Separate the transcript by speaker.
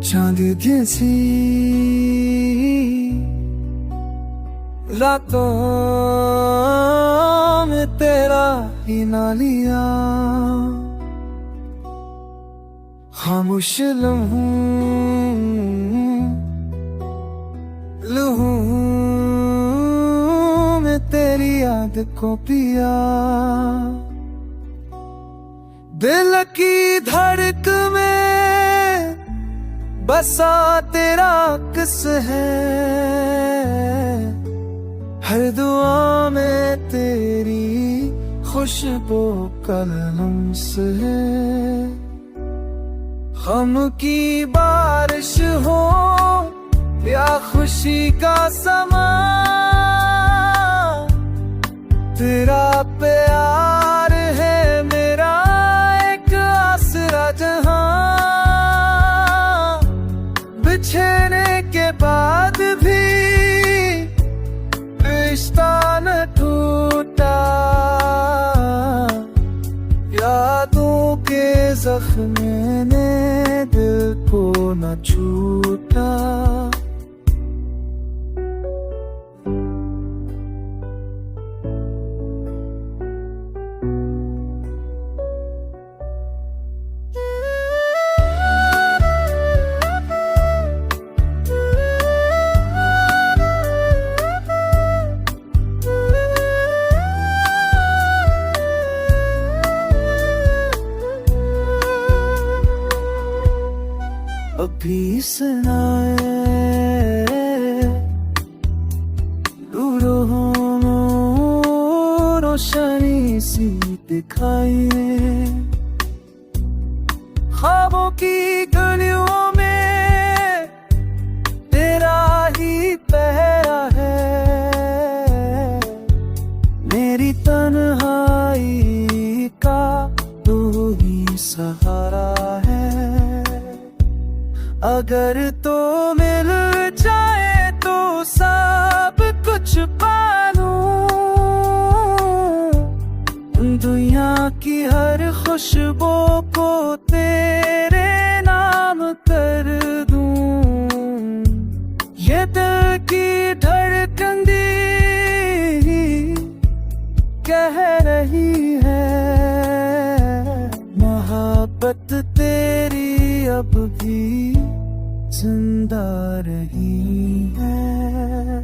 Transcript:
Speaker 1: चांद जैसी रातों में तेरा ही ना लिया, खामोश लहूं में तेरी याद को पिया। दिल की धड़क में बसा तेरा अक्स है, हर दुआ में तेरी खुशबू का लम्स है। गम की बारिश हो या खुशी का समा, तेरा प्यार है मेरा एक आसरा जहां। बिछड़ने के बाद भी रिश्ता न टूटा, यादों के जख्म ने दिल को न छूटा। अभी सुनाए दूरों रोशनी सी दिखाई, ख्वाबों की गलियों में तेरा ही पहरा है। मेरी तन्हाई का तू ही सहारा है। अगर तो मिल जाए तो सब कुछ पालूं, दुनिया की हर खुशबू को तेरे नाम कर दूं। ये दिल की धड़कन दी कह रही है, मोहब्बत तेरी अब भी जिंदा रही है।